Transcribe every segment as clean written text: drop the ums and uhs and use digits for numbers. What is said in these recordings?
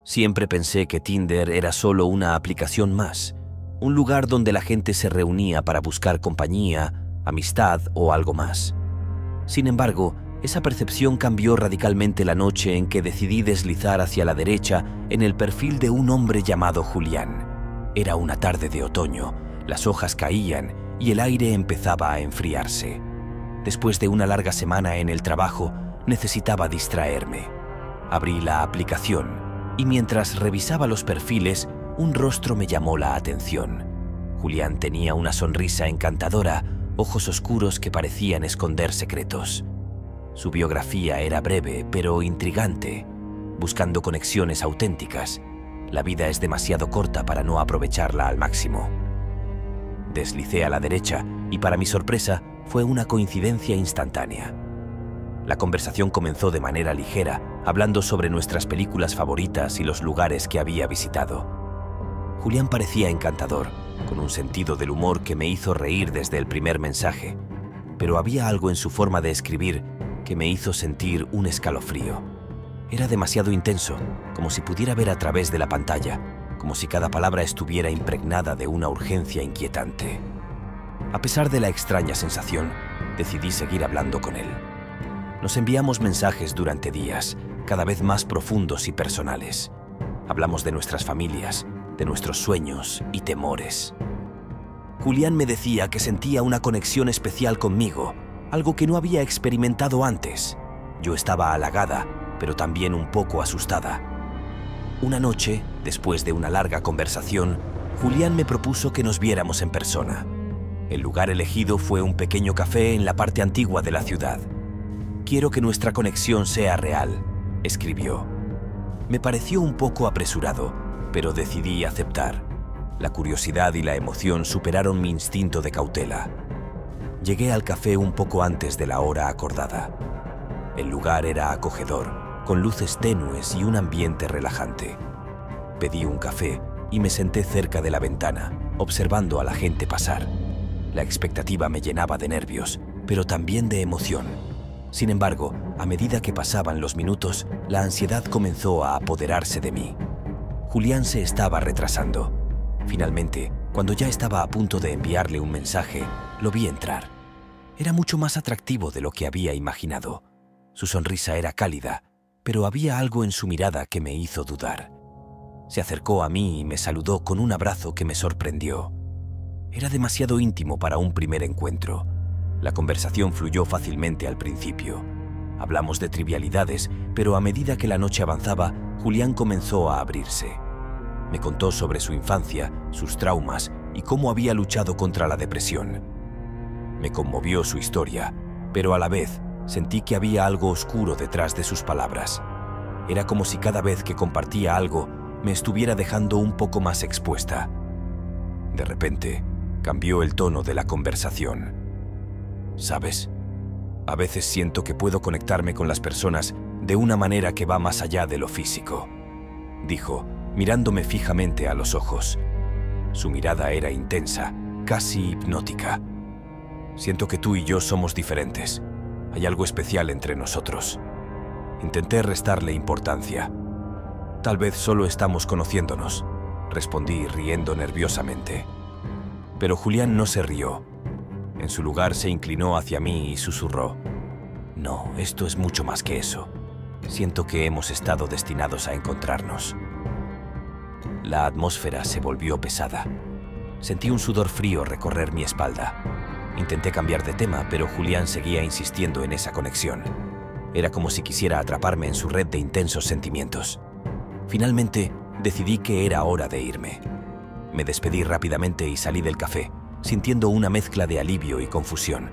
Siempre pensé que Tinder era solo una aplicación más, un lugar donde la gente se reunía para buscar compañía, amistad o algo más. Sin embargo, esa percepción cambió radicalmente la noche en que decidí deslizar hacia la derecha en el perfil de un hombre llamado Julián. Era una tarde de otoño, las hojas caían y el aire empezaba a enfriarse. Después de una larga semana en el trabajo, necesitaba distraerme. Abrí la aplicación y mientras revisaba los perfiles, un rostro me llamó la atención. Julián tenía una sonrisa encantadora, ojos oscuros que parecían esconder secretos. Su biografía era breve, pero intrigante, buscando conexiones auténticas. La vida es demasiado corta para no aprovecharla al máximo. Deslicé a la derecha y, para mi sorpresa, fue una coincidencia instantánea. La conversación comenzó de manera ligera, hablando sobre nuestras películas favoritas y los lugares que había visitado. Julián parecía encantador, con un sentido del humor que me hizo reír desde el primer mensaje, pero había algo en su forma de escribir que me hizo sentir un escalofrío. Era demasiado intenso, como si pudiera ver a través de la pantalla, como si cada palabra estuviera impregnada de una urgencia inquietante. A pesar de la extraña sensación, decidí seguir hablando con él. Nos enviamos mensajes durante días, cada vez más profundos y personales. Hablamos de nuestras familias, de nuestros sueños y temores. Julián me decía que sentía una conexión especial conmigo, algo que no había experimentado antes. Yo estaba halagada, pero también un poco asustada. Una noche, después de una larga conversación, Julián me propuso que nos viéramos en persona. El lugar elegido fue un pequeño café en la parte antigua de la ciudad. «Quiero que nuestra conexión sea real», escribió. Me pareció un poco apresurado, pero decidí aceptar. La curiosidad y la emoción superaron mi instinto de cautela. Llegué al café un poco antes de la hora acordada. El lugar era acogedor, con luces tenues y un ambiente relajante. Pedí un café y me senté cerca de la ventana, observando a la gente pasar. La expectativa me llenaba de nervios, pero también de emoción. Sin embargo, a medida que pasaban los minutos, la ansiedad comenzó a apoderarse de mí. Julián se estaba retrasando. Finalmente, cuando ya estaba a punto de enviarle un mensaje, lo vi entrar. Era mucho más atractivo de lo que había imaginado. Su sonrisa era cálida, pero había algo en su mirada que me hizo dudar. Se acercó a mí y me saludó con un abrazo que me sorprendió. Era demasiado íntimo para un primer encuentro. La conversación fluyó fácilmente al principio. Hablamos de trivialidades, pero a medida que la noche avanzaba, Julián comenzó a abrirse. Me contó sobre su infancia, sus traumas y cómo había luchado contra la depresión. Me conmovió su historia, pero a la vez sentí que había algo oscuro detrás de sus palabras. Era como si cada vez que compartía algo me estuviera dejando un poco más expuesta. De repente, cambió el tono de la conversación. ¿Sabes? A veces siento que puedo conectarme con las personas de una manera que va más allá de lo físico, dijo, mirándome fijamente a los ojos. Su mirada era intensa, casi hipnótica. Siento que tú y yo somos diferentes. Hay algo especial entre nosotros. Intenté restarle importancia. Tal vez solo estamos conociéndonos, respondí riendo nerviosamente. Pero Julián no se rió. En su lugar se inclinó hacia mí y susurró. No, esto es mucho más que eso. Siento que hemos estado destinados a encontrarnos. La atmósfera se volvió pesada. Sentí un sudor frío recorrer mi espalda. Intenté cambiar de tema, pero Julián seguía insistiendo en esa conexión. Era como si quisiera atraparme en su red de intensos sentimientos. Finalmente, decidí que era hora de irme. Me despedí rápidamente y salí del café, sintiendo una mezcla de alivio y confusión.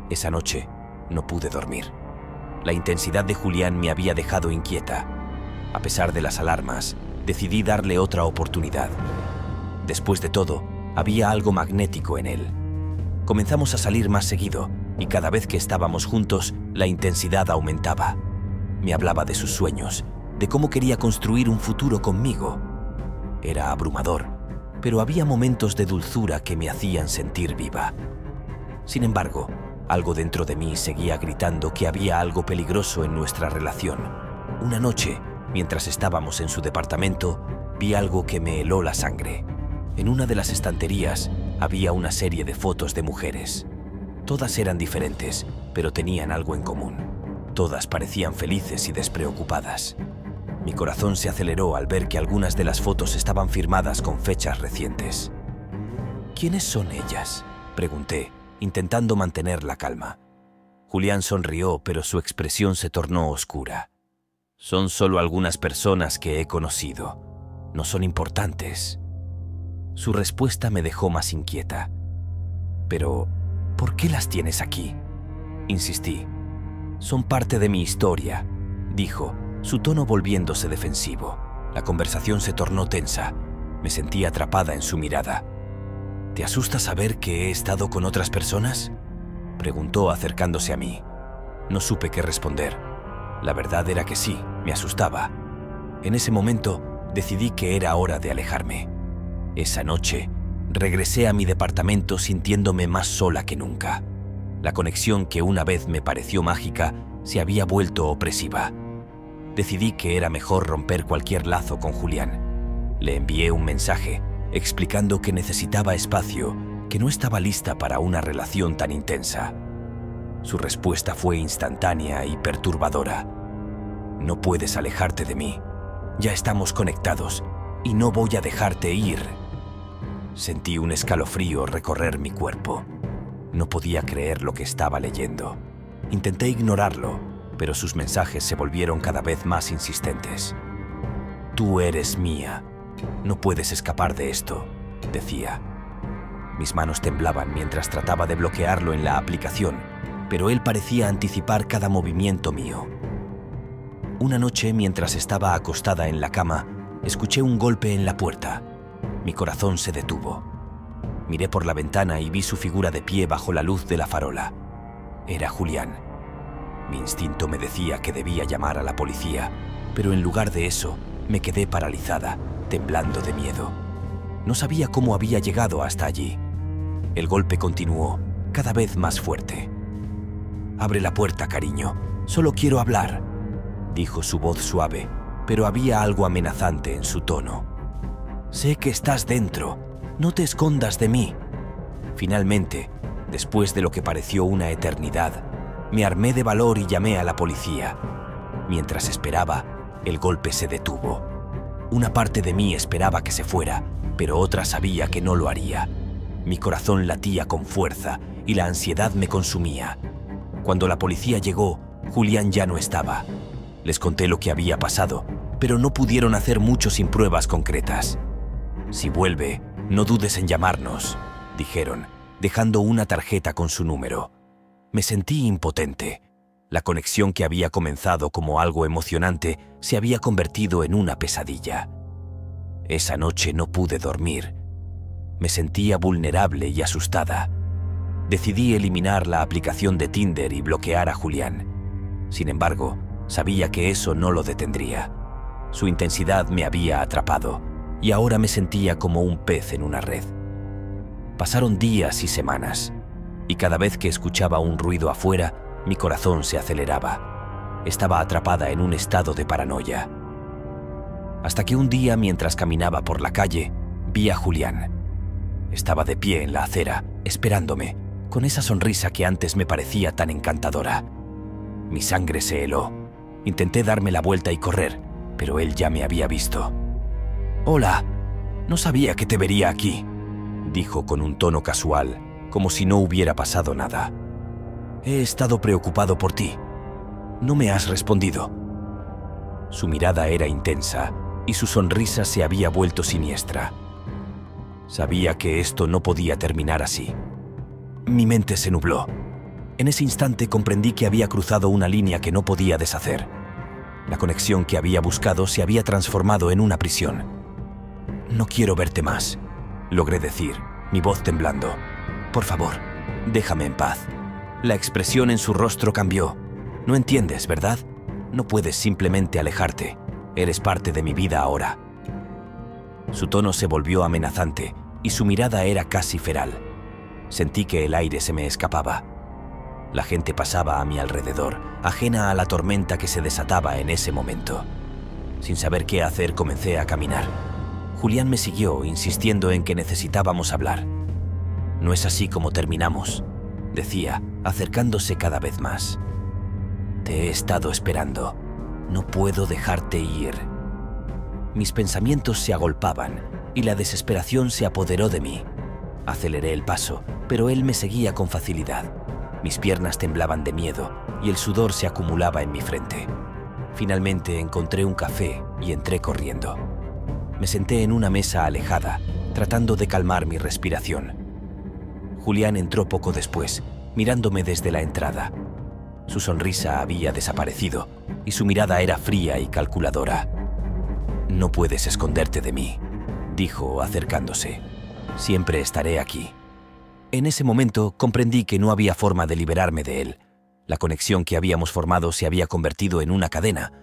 Esa noche no pude dormir. La intensidad de Julián me había dejado inquieta. A pesar de las alarmas, decidí darle otra oportunidad. Después de todo, había algo magnético en él. Comenzamos a salir más seguido y cada vez que estábamos juntos, la intensidad aumentaba. Me hablaba de sus sueños, de cómo quería construir un futuro conmigo. Era abrumador, pero había momentos de dulzura que me hacían sentir viva. Sin embargo, algo dentro de mí seguía gritando que había algo peligroso en nuestra relación. Una noche, Mientras estábamos en su departamento, vi algo que me heló la sangre. En una de las estanterías había una serie de fotos de mujeres. Todas eran diferentes, pero tenían algo en común. Todas parecían felices y despreocupadas. Mi corazón se aceleró al ver que algunas de las fotos estaban firmadas con fechas recientes. ¿Quiénes son ellas?, pregunté, intentando mantener la calma. Julián sonrió, pero su expresión se tornó oscura. Son solo algunas personas que he conocido. No son importantes. Su respuesta me dejó más inquieta. Pero, ¿por qué las tienes aquí?, insistí. Son parte de mi historia, dijo, su tono volviéndose defensivo. La conversación se tornó tensa. Me sentí atrapada en su mirada. ¿Te asusta saber que he estado con otras personas?, preguntó acercándose a mí. No supe qué responder. La verdad era que sí, me asustaba. En ese momento, decidí que era hora de alejarme. Esa noche, regresé a mi departamento sintiéndome más sola que nunca. La conexión que una vez me pareció mágica se había vuelto opresiva. Decidí que era mejor romper cualquier lazo con Julián. Le envié un mensaje explicando que necesitaba espacio, que no estaba lista para una relación tan intensa. Su respuesta fue instantánea y perturbadora. No puedes alejarte de mí. Ya estamos conectados y no voy a dejarte ir. Sentí un escalofrío recorrer mi cuerpo. No podía creer lo que estaba leyendo. Intenté ignorarlo, pero sus mensajes se volvieron cada vez más insistentes. Tú eres mía. No puedes escapar de esto, decía. Mis manos temblaban mientras trataba de bloquearlo en la aplicación, pero él parecía anticipar cada movimiento mío. Una noche, mientras estaba acostada en la cama, escuché un golpe en la puerta. Mi corazón se detuvo. Miré por la ventana y vi su figura de pie bajo la luz de la farola. Era Julián. Mi instinto me decía que debía llamar a la policía, pero en lugar de eso, me quedé paralizada, temblando de miedo. No sabía cómo había llegado hasta allí. El golpe continuó, cada vez más fuerte. «Abre la puerta, cariño. Solo quiero hablar», dijo su voz suave, pero había algo amenazante en su tono. «Sé que estás dentro. No te escondas de mí». Finalmente, después de lo que pareció una eternidad, me armé de valor y llamé a la policía. Mientras esperaba, el golpe se detuvo. Una parte de mí esperaba que se fuera, pero otra sabía que no lo haría. Mi corazón latía con fuerza y la ansiedad me consumía. Cuando la policía llegó, Julián ya no estaba. Les conté lo que había pasado, pero no pudieron hacer mucho sin pruebas concretas. «Si vuelve, no dudes en llamarnos», dijeron, dejando una tarjeta con su número. Me sentí impotente. La conexión que había comenzado como algo emocionante se había convertido en una pesadilla. Esa noche no pude dormir. Me sentía vulnerable y asustada. Decidí eliminar la aplicación de Tinder y bloquear a Julián. Sin embargo, sabía que eso no lo detendría. Su intensidad me había atrapado y ahora me sentía como un pez en una red. Pasaron días y semanas, y cada vez que escuchaba un ruido afuera, mi corazón se aceleraba. Estaba atrapada en un estado de paranoia. Hasta que un día, mientras caminaba por la calle, vi a Julián. Estaba de pie en la acera, esperándome, con esa sonrisa que antes me parecía tan encantadora. Mi sangre se heló. Intenté darme la vuelta y correr, pero él ya me había visto. «Hola, no sabía que te vería aquí», dijo con un tono casual, como si no hubiera pasado nada. «He estado preocupado por ti. No me has respondido». Su mirada era intensa y su sonrisa se había vuelto siniestra. Sabía que esto no podía terminar así. Mi mente se nubló. En ese instante comprendí que había cruzado una línea que no podía deshacer. La conexión que había buscado se había transformado en una prisión. «No quiero verte más», logré decir, mi voz temblando. «Por favor, déjame en paz». La expresión en su rostro cambió. «No entiendes, ¿verdad? No puedes simplemente alejarte. Eres parte de mi vida ahora». Su tono se volvió amenazante y su mirada era casi feral. Sentí que el aire se me escapaba. La gente pasaba a mi alrededor, ajena a la tormenta que se desataba en ese momento. Sin saber qué hacer, comencé a caminar. Julián me siguió, insistiendo en que necesitábamos hablar. «No es así como terminamos», decía, acercándose cada vez más. «Te he estado esperando. No puedo dejarte ir». Mis pensamientos se agolpaban y la desesperación se apoderó de mí. Aceleré el paso, pero él me seguía con facilidad. Mis piernas temblaban de miedo y el sudor se acumulaba en mi frente. Finalmente encontré un café y entré corriendo. Me senté en una mesa alejada, tratando de calmar mi respiración. Julián entró poco después, mirándome desde la entrada. Su sonrisa había desaparecido y su mirada era fría y calculadora. «No puedes esconderte de mí», dijo, acercándose. «Siempre estaré aquí». En ese momento comprendí que no había forma de liberarme de él. La conexión que habíamos formado se había convertido en una cadena,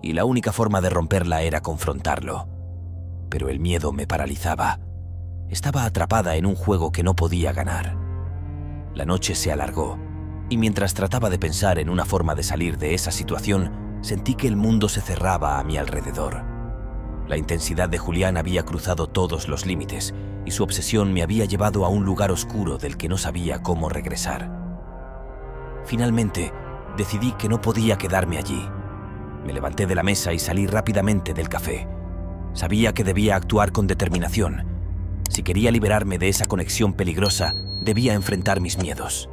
y la única forma de romperla era confrontarlo. Pero el miedo me paralizaba. Estaba atrapada en un juego que no podía ganar. La noche se alargó, y mientras trataba de pensar en una forma de salir de esa situación, sentí que el mundo se cerraba a mi alrededor. La intensidad de Julián había cruzado todos los límites, y su obsesión me había llevado a un lugar oscuro del que no sabía cómo regresar. Finalmente, decidí que no podía quedarme allí. Me levanté de la mesa y salí rápidamente del café. Sabía que debía actuar con determinación. Si quería liberarme de esa conexión peligrosa, debía enfrentar mis miedos.